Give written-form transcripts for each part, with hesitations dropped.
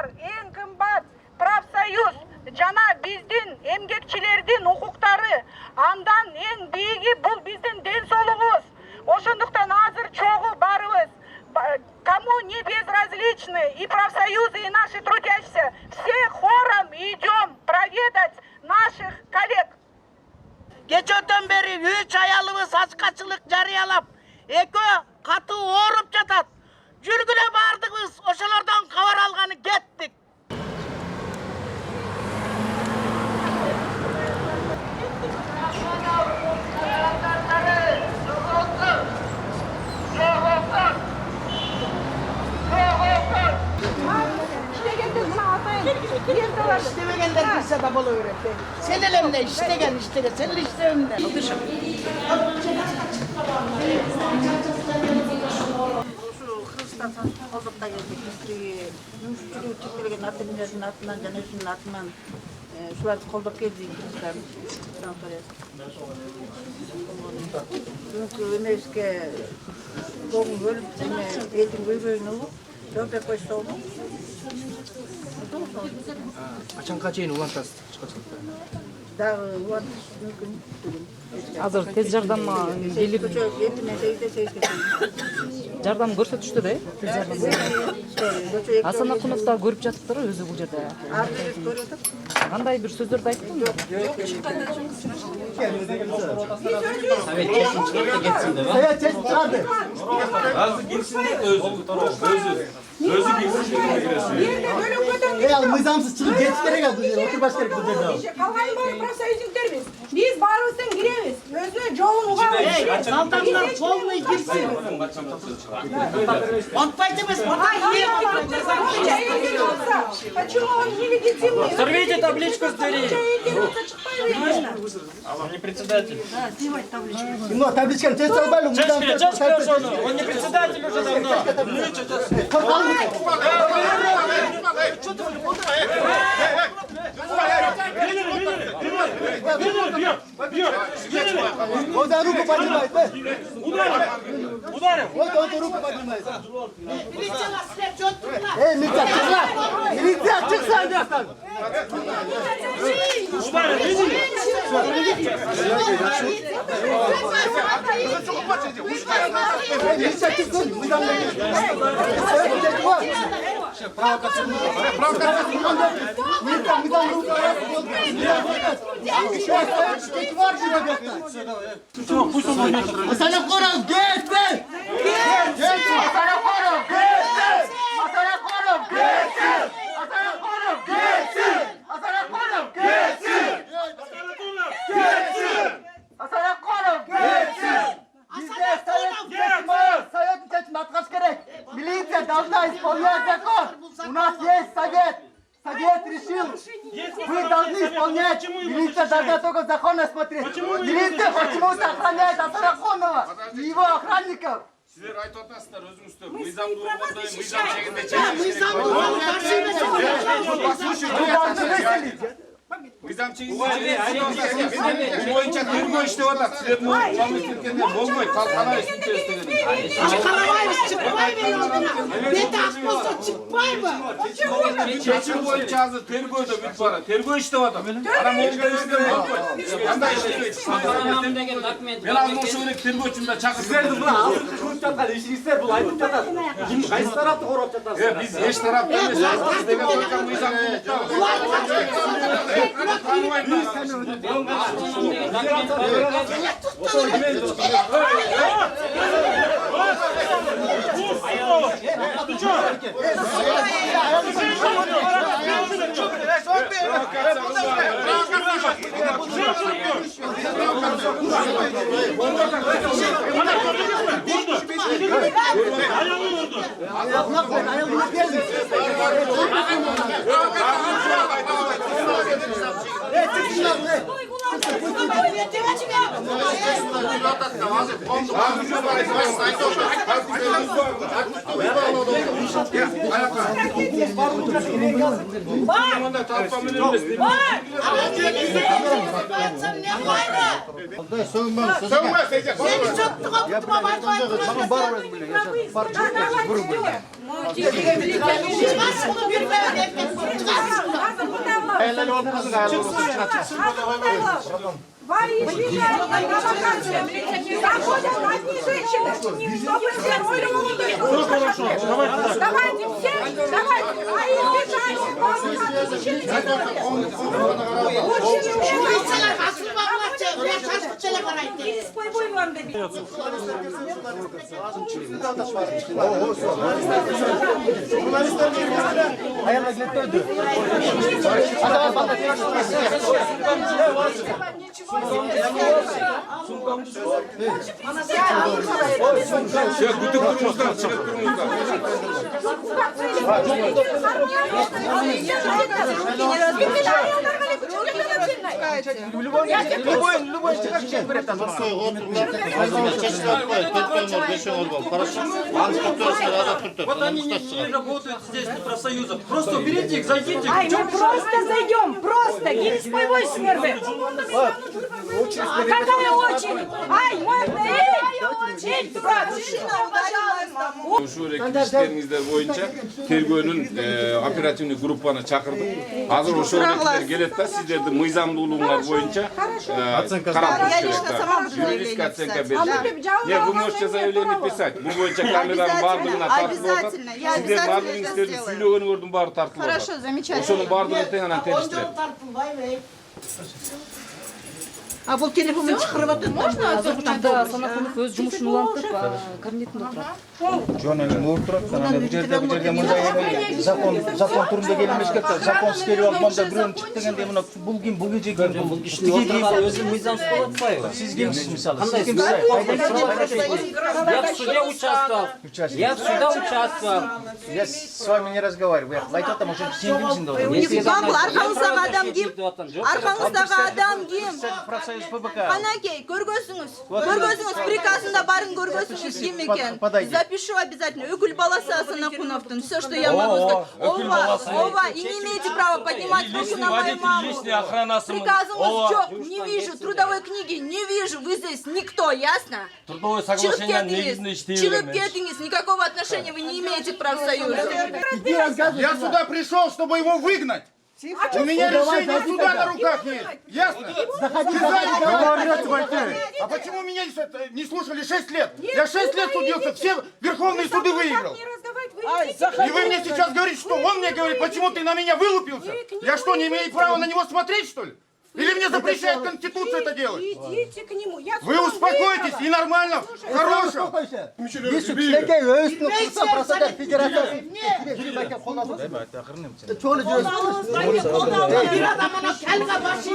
бар, ең қымбат профсоюз жана биздин эмгекчилердин укуктары. Андан эң бийиги бул биздин ден соолугубуз. Ошондуктан азыр чогуу барыбыз. Кому не безразличны и профсоюзы, и наши трудящиеся, все хором идем проведать наших коллег. Кечөтөн бери 3 аялыбыз ачкачылык жарыялап, экөө катуу ооруп жатат. Жүргүлө бардыгыбыз ошолордон кабар алганы кеттик. İstemegender bilse de bolu öğretti. Sen elimde istegen, sen istememde. Şu Kırgızstan Koltuk'ta geldik. Müşteri çekilgen atımların atından, canesinin atından şular Kolduk geldi Kırgızstan. Çünkü Ömer'e doğum bölüp eğitim buyruğunu dört koştu oldu. Kaçan ulan Daha ulan mümkün. Азыр тез жардам келип жардам көрсөтүштү да тез жардам. Асан Акунов да көрүп жатыптыр өзү бул жерде. Кандай бир сөздөрдү айттыңбы? Evet, çeşit çıkardı. Azı girsin de özü girsin Nizamsız çıkıp geçişlere geldi. Otur başka bir kudurdu. Kalgan бар профсоюзниктербиз. Биз баарыбыздын киребиz. Өзүнө жолун угабыз. Saltanlar koluna girsin. Отпайтымыз, Почему он нелегитимный? Сорвите табличку с двери. А вам не председатель? Ну, табличканы тез албайлы. Чешка, он не председатель уже давно. Oradan ruku поднимает, да? Ударим. Вот руку поднимает. Militçiler size çöktürler. Ey millet çık lan! Millet çık sen diyorsan! Millet çıksın! Sana korum geçsin! Geçsin! Sana korum geçsin! Sana korum geçsin! Sana korum geçsin! Sana korum geçsin! Geçsin! Sana korum geçsin! Bizde совет seçim atkas gerek. Милиция должна исполнять закон. У нас есть совет. Совет решил. Вы должны исполнять. Милиция должна только законно смотреть. Милиция почему-то охраняет Асарахонова и его охранников. Sizler ait otlasınlar özünüzde. Mıyzam durumunda, mıyzam çekinde çekilmiş. Mıyzam çekilmiş. Bu boyunca tırgo işte var da. Sizlerin oğlu Türkiye'de olmuyor. Kalkana üstünde üstüne. Çıkaramayız, çıkmayı ne de akmazsa çıkmayı mı? Geçim boyunca hazır tırgo da bir para. Tırgo işte var da. Adam olmuyor üstüne olmuyor. Yanda işte. Ben aldım şöyle tırgo içinde çakır. Sizler de buna hazır kılıp çatar, işinizler bu ayıp çatar. Kim kayısı tarafta korup çatar? Biz eş taraf değiliz. Biz de koyacağım mıyzam Çıkmaz bunu bir Aylanıp alıp kızın aylanıp çıkart. Вай, заходят одни женщины, давайте все, давайте, а их Все, күтіп тұрыңыздар, шығып тұрыңыздар. Любой çıkart берет там. Вот они не работают здесь на профсоюзах. Просто берите их, зайдите. Ай, мы просто зайдем, просто, гильз боевой смервы. Какая очередь? Ай, можно, очередь, брат. Ошол кишилериңиздер боюнча тергөөнүн оперативный группаны чакырдык. Азыр ошол электер келет да, сиздердин мыйзамдуулугуңар боюнча карап туруш керек. Юридическая оценка берилет. Не, вы можете заявление писать. Бул боюнча камеранын баардыгына тартылып атат. Сиздер баардыгыңыздын сүйлөгөнүңөрдүн баары тартылып атат. Хорошо, замечательно. Ошонун баардыгын тең анан териштирет. А бұл телефонмен шығарып атады. Учурда Санакунов өз жумушун улантып, кабинетинде отурат. Жөн эми отурат, анан бу жерде мындай эми закон түрүндө келмеш керек. Законсуз келип алып мында бирөөнү чык дегенде мына бул ким, бул эже ким, бул Өзү мыйзамсыз болуп атпайбы? сиз кимсиз мисалы? Кандай Сиз сіз? кимсиз? Я в суде участвовал. Я в суде участвовал. Я с вами не разговариваю. Я айтып атам, ошо сен кимсиң деп атам. Униформа бұл арқаңыздағы адам кім? Арқаңыздағы адам кім? Профсоюз ПБК. Қанакей, көргөсүңүз. Көргөсүңүз, приказында барын көргөсүңүз ким экен. Запишу обязательно. Өкүл баласы Санакуновтун. Все, что я могу сказать. Ова, и не имеете права поднимать руку на мою маму. Приказыңыз жоқ, не вижу. Трудовой книги не вижу. Вы здесь никто, ясно? Трудовое соглашение негизинде Чыгып кетиңиз. Никакого отношения вы не имеете к профсоюзу. Я сюда пришел, чтобы его выгнать. У меня решение суда на руках есть. Ясно? А почему меня не слушали 6 лет? Я 6 лет судился, все верховные суды выиграл. И вы мне сейчас говорите, что он мне говорит, почему ты на меня вылупился? Я что, не имею права на него смотреть, что ли? Или мне запрещает Конституция это делать? Идите к нему. Вы успокойтесь и нормально, хорошо. Кичинекей өзүнүн кырса просада федерациясы жибекке колдонду. Чоңу жүрөсүз.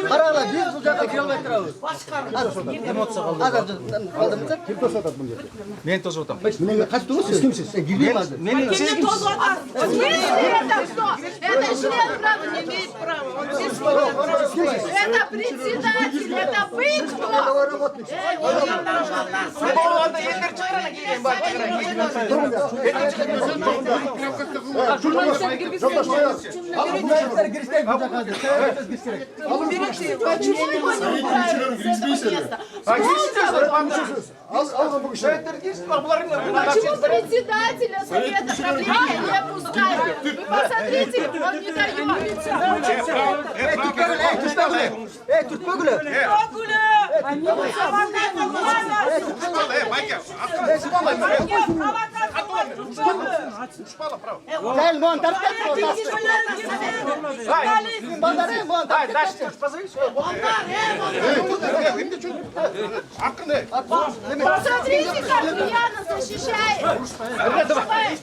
Карагыла, биз бул жакка кире албай турабыз. Эмоция калды. Алдымызда ким тосуп атат бул жерде? Мен тосуп атам. Менен качтыңыз сиз кимсиз? Кирбейм азыр. Мен Это член права не имеет права. Это председатель, это вы кто? Почему председателя совета правления не пускают? Вы посмотрите, он не дает. Ey, Türk bögülü. Gel, non, tartı. Bandarayım, non, tartı. Посмотрите, как Яна защищает. Ай!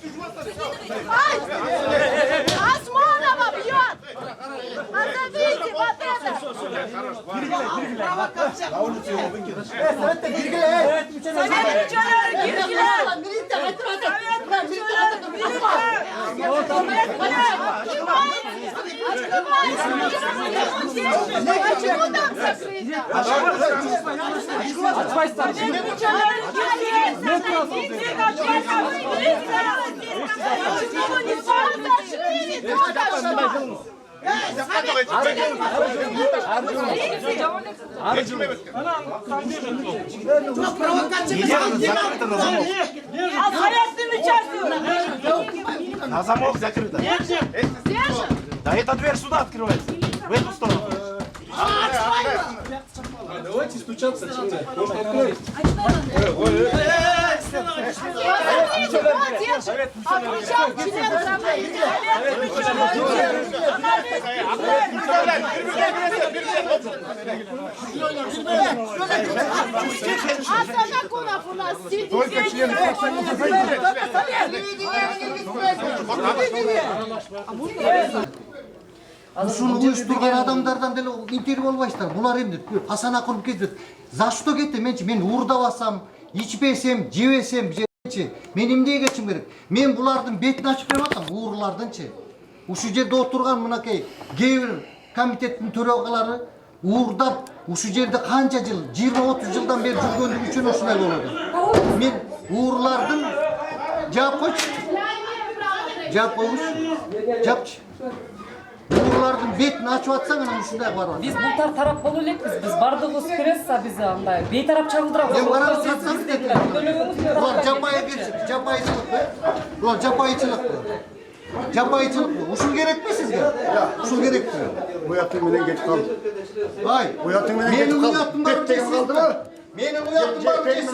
Османова бьет. Посмотрите, вот это. Почему там закрыто? На замок закрыто. Да, эта дверь сюда открывается. В эту сторону. Давайте стучаться. Может, откроете? Только члены Ушуну уюштурган адамдардан деле интервью албайсыздар. Булар эмне? Хасан Акулов кетет. За что кетти? Мен уурдабасам, ичпесем, жебесем, мен эмнеге кетишим керек? Мен булардын бетин ачып берип атам, уурлардынчы. Ушу жерде отурган мынакей кээ бир комитеттин төрагалары уурдап, ушу жерде канча жыл, 20-30 жылдан бери жүргөндүгү үчүн ушундай болот. Мен уурлардын жаап койчу. Жаап койгуч. Жапчы. Урлардын бетин ачып атсаң анан ушундай бар. Биз бултар тарап боло элекпиз. Биз бардыгыбыз киресиз, биз андай бейтарап чагылдырабыз. Мен карап атсам дедим. Булар жапайычылык. Булар жапайычылык. Ушул керекпи сизге? Ушул керекпи? Уятың менен кетип калды. Ай, Уятың менен кетип калды. уятым бар Беттеген калдыбы? Менин уятым бар, менин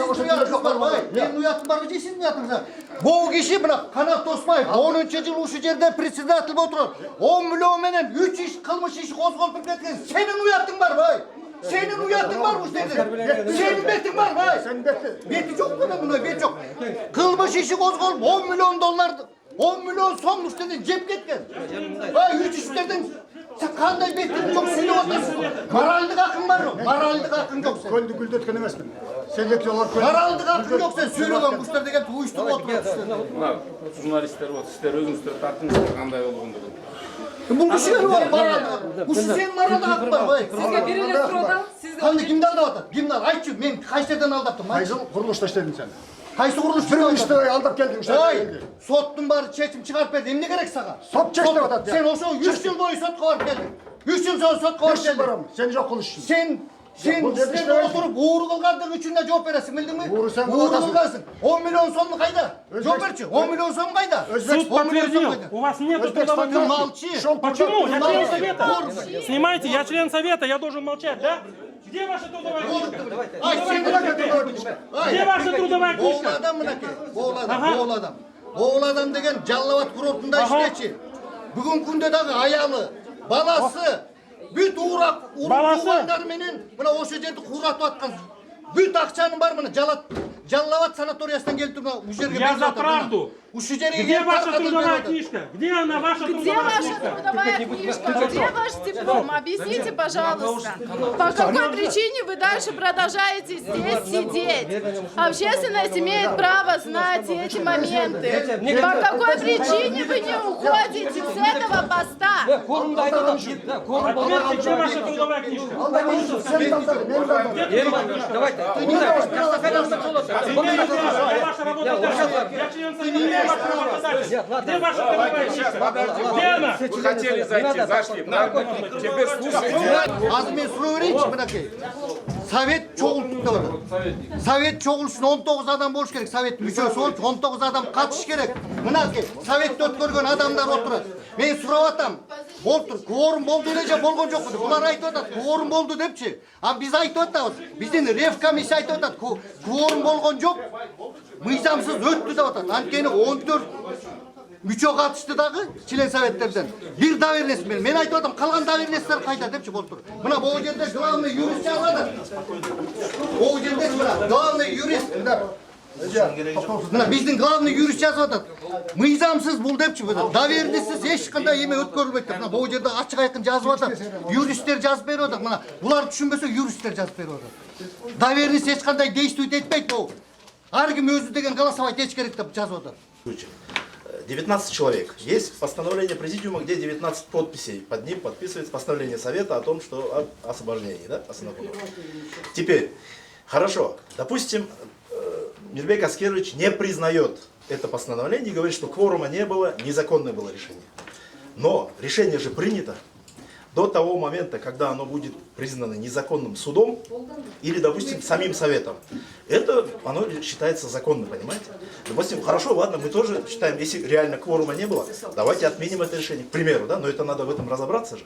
уятым бар, жесиз уятыңыздар. Бул киши мына Канат Тосбаев 10-жыл ушу жерде председатель болуп турат. 10 миллион менен 3 иш кылмыш иши козголуп кеткен. Сенин уятың бар, Сенин уятың бар ушул жерде. Сенин бетиң бар, Sen betti. Бети жок мына мындай бет жок. Кылмыш иши козголуп 10 миллион долларды 10 миллион сом уштерден жеп кеткен. 3 иштерден sen kандай беттин жок сүйлөп атасың. Моральдык акың барбы? Моральдык акың жок сен. Көлдү гүлдөткөн эмесмин. Sen эки жолор көл. Моральдык акың жок сен сүйлөгөн куштар деген уюштуруп отурасың. Мына журналисттер вот, сиздер өзүңүздөр тартыңыздар кандай болгондугун. Бул кишилер бар моральдык. Бул сенин моральдык акың бар, Сизге бир эле суроо, сиз Кандай кимди алдап атат? Кимди айтчы, мен кайсы жерден алдаптым? Кайсы курулушта иштедиң сен? Кайсы курулуш? Бир иште алдап келдиң. Ай, соттун баары чечим чыгарып берди. Эмне керек сага? Сот чечип атат. Сен ошо 3 жыл бою сотко барып келдиң. 3 жыл соң сотко барып келдиң. барам. Sen жок кылыш үчүн. Сен отуруп ууру кылгандыгы үчүн да жооп бересиң, билдиңби? Ууру сен Ууру кыласың. кылгансың. 10 миллион сомду кайда? Жооп берчи. 10 миллион сом кайда? Суд подтвердил. У вас нет Ты молчи. Почему? Я член совета. Совета. Снимайте, я член совета, я должен молчать, да? Где ваша трудовая книжка? Ай, сен Где ваша трудовая Оğul книжка? adam mınaki? Oğul adam. Oğul adam деген Жаллабат курортунда иштечи. Бүгүн күндө дагы аялы, баласы, бүт уурактуугандар менен мына ошо жерди кууратып аткан. Бүт акчанын бар мына Жаллабат санаториясынан келип турган ушул жерге Я за правду. Ушул жерге Где ваша трудовая книжка? Где она, ваша трудовая книжка? Трудовая книжка, где ваш диплом? Объясните, пожалуйста. По какой причине вы дальше продолжаете здесь сидеть? Общественность имеет право знать эти моменты. По какой причине вы не уходите с этого поста? Ответьте, где ваша трудовая книжка? Ваша работодатель. Я член совета, я ваш работодатель. Где ваша трудовая книжка? Где она? Вы хотели зайти, зашли. Теперь слушайте. Азыр мен суроо берейинчи мынакей. Совет чогултуп деп атат. Совет чогулушуна 19 адам болуш керек. Совет мүчөсү болчу 19 адам катыш керек. Мынакей советти өткөргөн адамдар отурат. Мен сурап атам. Болтур, кворум болду эле же болгон жокпу деп. Булар айтып атат, кворум болду депчи. А биз айтып атабыз. Биздин ревкомиссия айтып атат, кворум болгон жок. Мыйзамсыз өттү деп атат. Анткени 14 мүчө катышты дагы член советтерден. Бир доверенность менен. Мен айтып атам, калган доверенностьтер кайда депчи болуптур. Мына бул жерде главный юрист жазат. Бул жерде мына главный юрист. Мына биздин главный юрист жазып атат. Мыйзамсыз бул депчи, доверенностьсиз эч кандай эме өткөрүлбөйт деп. Мына бул жерде ачык айкын жазып атат. Юристтер жазып берип атат. Мына булар түшүнбөсө юристтер жазып берип атат. Доверенность эч кандай действует этпейт бул. Ар ким өзү деген голосовать эч керек деп жазып атат. 19 человек. Есть постановление президиума, где 19 подписей. Под ним подписывается постановление совета о том, что о освобождении, да, Асанакунова. Теперь, хорошо, допустим, Мирбек Аскерович не признает это постановление и говорит, что кворума не было, незаконное было решение. Но решение же принято. До того момента, когда оно будет признано незаконным судом или, допустим, самим советом, это оно считается законным, понимаете? Допустим, хорошо, ладно, мы тоже считаем, если реально кворума не было, давайте отменим это решение, к примеру, да, но это надо в этом разобраться же.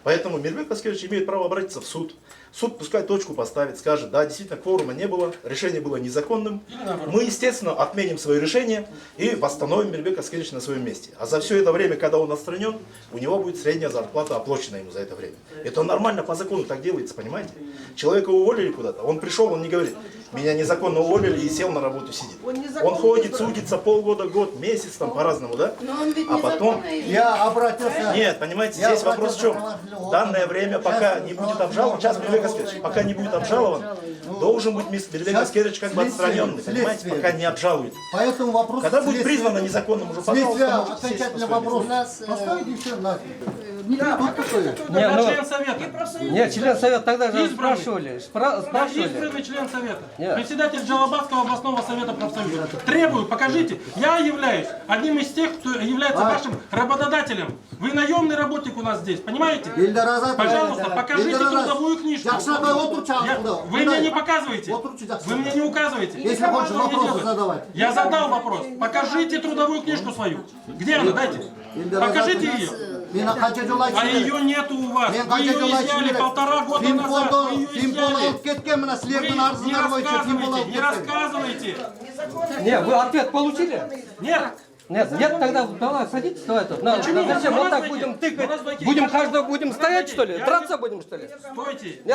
Поэтому Мирбек Аскерович имеет право обратиться в суд. Суд пускай точку поставит, скажет, да, действительно, кворума не было, решение было незаконным. Мы, естественно, отменим свое решение и восстановим Мирбека Аскеровича на своем месте. А за все это время, когда он отстранен, у него будет средняя зарплата оплачена ему за это время. Это нормально, по закону так делается, понимаете? Человека уволили куда-то, он пришел, он не говорит, меня незаконно уволили и сел на работу, сидит. Он ходит, судится полгода, год, месяц, там по-разному, да? А потом... Я обратился... Нет, понимаете, здесь вопрос в чем? В данное время, пока не будет обжалован, сейчас Мирбек Аскерович, пока не будет обжалован, должен быть Мирбек Аскерович как бы отстраненный, понимаете, пока не обжалует. Поэтому вопрос... Когда будет признано незаконным уже, пожалуйста, можете сесть на Окончательный свое вопрос. место. Поставите еще на... Не такое. Член совета. Нет, член совета тогда же Избранный. спрашивали. Избранный член совета. Нет. Председатель Джалабадского областного совета профсоюза. Требую, покажите. Я являюсь одним из тех, кто является вашим работодателем. Вы наемный работник у нас здесь, понимаете? Пожалуйста, покажите трудовую книжку. Вы мне не показываете. Вы мне не указываете. Если хочешь вопросы задавать. Я задал вопрос. Покажите трудовую книжку свою. Где она? Дайте. Покажите ее. А ее нету у вас. Вы ее изъяли 1,5 года назад. Вы ее изъяли. Вы не рассказывайте. Не, вы ответ получили? Нет. Нет, тогда давай садитесь, давай тут. Зачем вот так будем тыкать? Будем каждого будем стоять, что ли? Драться будем, что ли? Стойте.